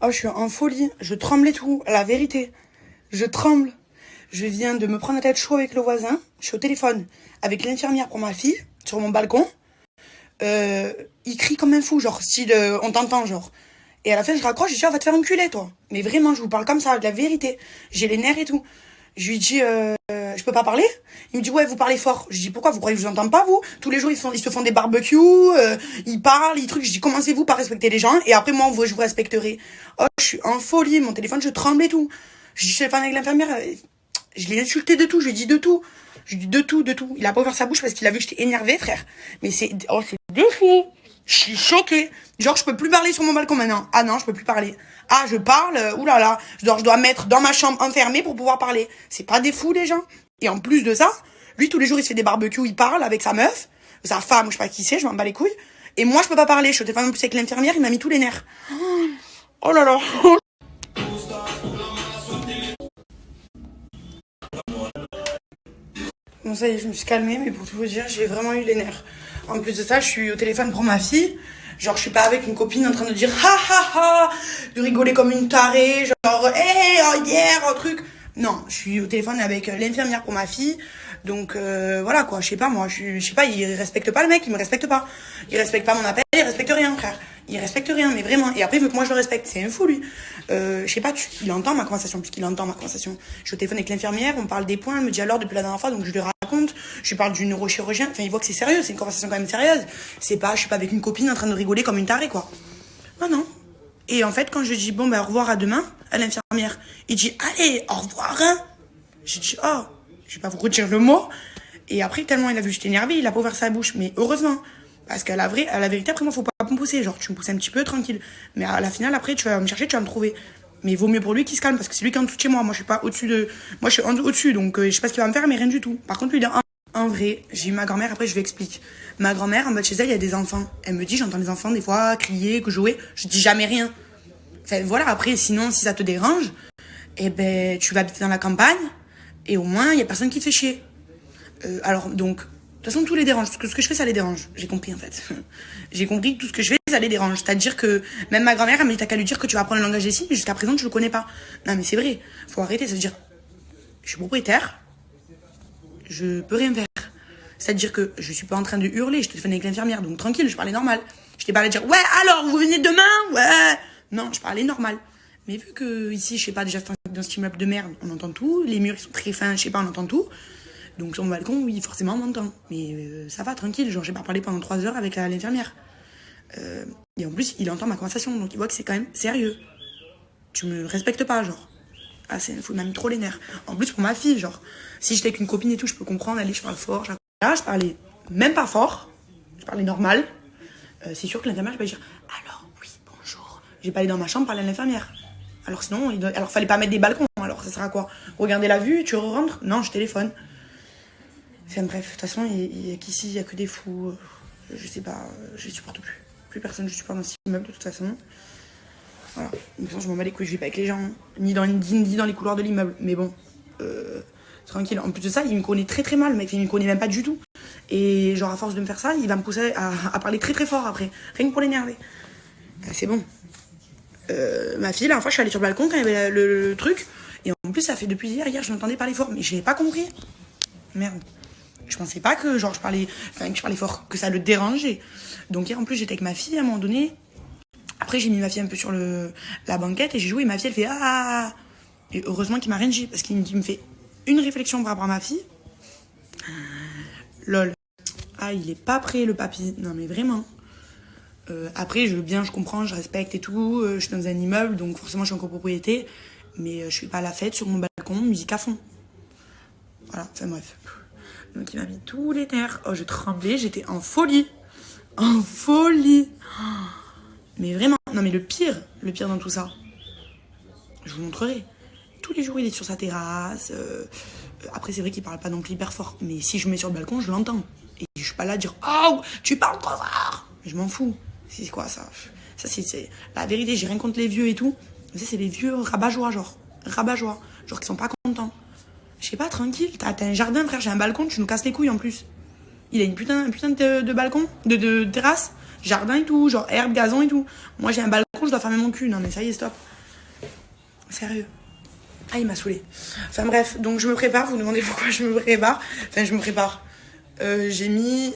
Oh, je suis en folie. Je tremble et tout. La vérité. Je tremble. Je viens de me prendre la tête chaud avec le voisin. Je suis au téléphone avec l'infirmière pour ma fille, sur mon balcon. Il crie comme un fou, genre, style, on t'entend, genre. Et à la fin, je raccroche, je dis, oh, va te faire enculer, toi. Mais vraiment, je vous parle comme ça, de la vérité. J'ai les nerfs et tout. Je lui dis, je peux pas parler? Il me dit, ouais, vous parlez fort. Je dis, pourquoi? Vous croyez que je vous entends pas, vous? Tous les jours, ils se font des barbecues, ils parlent, ils trucs. Je dis, commencez-vous par respecter les gens, et après, moi, je vous respecterai. Oh, je suis en folie, mon téléphone, je tremble et tout. Je dis, je suis téléphone avec l'infirmière, je l'ai insulté de tout, je lui ai dit de tout. Je lui ai dit de tout, de tout. Il a pas ouvert sa bouche parce qu'il a vu que j'étais énervée, frère. Mais c'est des fous. Je suis choquée. Genre, je peux plus parler sur mon balcon maintenant. Ah non, je peux plus parler. Ah, je parle, oulala. Je dois mettre dans ma chambre enfermée pour pouvoir parler. C'est pas des fous, les gens. Et en plus de ça, lui, tous les jours, il se fait des barbecues, il parle avec sa meuf, sa femme, je sais pas qui c'est, je m'en bats les couilles. Et moi, je peux pas parler. Je suis au téléphone en plus avec l'infirmière, il m'a mis tous les nerfs. Oh là là. Bon, ça y est, je me suis calmée, mais pour tout vous dire, j'ai vraiment eu les nerfs. En plus de ça, je suis au téléphone pour ma fille. Genre, je suis pas avec une copine en train de dire ha ha ha, de rigoler comme une tarée, genre, hey, oh yeah, un truc. Non, je suis au téléphone avec l'infirmière pour ma fille. Donc, voilà quoi, je sais pas, moi, je sais pas, il respecte pas le mec, il me respecte pas. Il respecte pas mon appel, il respecte rien, frère. Il respecte rien, mais vraiment. Et après, il veut que moi je le respecte. C'est un fou, lui. Je sais pas, il entend ma conversation, puisqu'il entend ma conversation. Je suis au téléphone avec l'infirmière, on parle des points, elle me dit alors depuis la dernière fois, donc je lui raconte. Je lui parle du neurochirurgien. Enfin, il voit que c'est sérieux, c'est une conversation quand même sérieuse. C'est pas, je suis pas avec une copine en train de rigoler comme une tarée, quoi. Non, non. Et en fait, quand je dis bon, ben, au revoir à demain, à l'infirmière, il dit allez, au revoir, hein. J'ai dit oh, je vais pas vous redire le mot. Et après, tellement il a vu que j'étais énervée, il a pas ouvert sa bouche. Mais heureusement. Parce qu'à la vérité, après, moi, faut pas me pousser. Genre, tu me pousses un petit peu, tranquille. Mais à la finale, après, tu vas me chercher, tu vas me trouver. Mais il vaut mieux pour lui qu'il se calme, parce que c'est lui qui est en dessous de chez moi. Moi, je suis pas au-dessus de. Moi, je suis au-dessus, donc je sais pas ce qu'il va me faire, mais rien du tout. Par contre, lui, il est en vrai, j'ai eu ma grand-mère, après, je lui explique. Ma grand-mère, en bas de chez elle, il y a des enfants. Elle me dit, j'entends les enfants, des fois, crier, jouer. Je dis jamais rien. Enfin, voilà, après, sinon, si ça te dérange, eh ben, tu vas habiter dans la campagne, et au moins, il y a personne qui te fait chier. Alors, donc. De toute façon, tout les dérange. Parce que ce que je fais, ça les dérange. J'ai compris, en fait. J'ai compris que tout ce que je fais, ça les dérange. C'est-à-dire que même ma grand-mère, elle me dit, t'as qu'à lui dire que tu vas apprendre le langage des signes, mais jusqu'à présent, tu le connais pas. Non, mais c'est vrai. Faut arrêter. Ça veut dire, je suis propriétaire, je peux rien faire. C'est-à-dire que je suis pas en train de hurler, je téléphone avec l'infirmière, donc tranquille, je parlais normal. Je t'ai pas allé dire, ouais, alors, vous venez demain? Ouais. Non, je parlais normal. Mais vu que ici, je sais pas, déjà, dans ce immeuble de merde, on entend tout. Les murs, ils sont très fins, je sais pas, on entend tout. Donc sur mon balcon, oui, forcément, on m'entend. Mais ça va, tranquille. Genre, j'ai pas parlé pendant 3 heures avec l'infirmière. Et en plus, il entend ma conversation, donc il voit que c'est quand même sérieux. Tu me respectes pas, genre. Ah, c'est fou, il m'a mis trop les nerfs. En plus, pour ma fille, genre, si j'étais avec une copine et tout, je peux comprendre, allez, je parle fort. Là, je parlais même pas fort. Je parlais normal. C'est sûr que l'infirmière, je vais dire, alors, oui, bonjour. J'ai pas allé dans ma chambre parler à l'infirmière. Alors sinon, alors fallait pas mettre des balcons. Alors ça sert à quoi? Regarder la vue, tu rentres? Non, je téléphone. Enfin bref, de toute façon, qu'ici, il n'y a que des fous. Je sais pas, je les supporte plus. Plus personne, je supporte dans cet immeuble de toute façon. Voilà. De toute façon, je m'en bats les couilles, je vais pas avec les gens, ni dans les couloirs de l'immeuble. Mais bon, tranquille. En plus de ça, il me connaît très très mal, mec. Il me connaît même pas du tout. Et genre, à force de me faire ça, il va me pousser à parler très très fort après. Rien que pour l'énerver. C'est bon. Ma fille, la dernière fois, je suis allée sur le balcon quand il y avait le truc. Et en plus, ça fait depuis hier, je l'entendais parler fort. Mais je n'ai pas compris. Merde. Je pensais pas que genre je parlais fort, que ça le dérangeait. Donc hier en plus j'étais avec ma fille à un moment donné. Après j'ai mis ma fille un peu sur la banquette et j'ai joué et ma fille elle fait ah. Et heureusement qu'il m'a rien dit parce qu'il me fait une réflexion par rapport à ma fille. Lol. Ah il est pas prêt le papy. Non mais vraiment. Après je comprends, je respecte et tout. Je suis dans un immeuble donc forcément je suis en copropriété. Mais je suis pas à la fête sur mon balcon, musique à fond. Voilà, enfin bref. Donc il m'a mis tous les nerfs. Oh, je tremblais, j'étais en folie. En folie. Mais vraiment, non mais le pire dans tout ça, je vous montrerai. Tous les jours, il est sur sa terrasse. Après, c'est vrai qu'il parle pas non plus hyper fort. Mais si je me mets sur le balcon, je l'entends. Et je suis pas là à dire « Oh, tu parles trop fort !» Je m'en fous. C'est quoi ça? Ça, c'est la vérité, j'ai rien contre les vieux et tout. Mais ça, c'est les vieux rabat-joie, genre. Rabat-joie. Genre qui sont pas contents. Je sais pas, tranquille, t'as un jardin, frère, j'ai un balcon, tu nous casses les couilles en plus. Il a une putain de balcon, de terrasse, jardin et tout, genre herbe, gazon et tout. Moi j'ai un balcon, je dois fermer mon cul. Non, mais ça y est, stop. Sérieux. Ah, il m'a saoulé. Enfin bref, donc je me prépare. Vous me demandez pourquoi je me prépare. Enfin, je me prépare. J'ai mis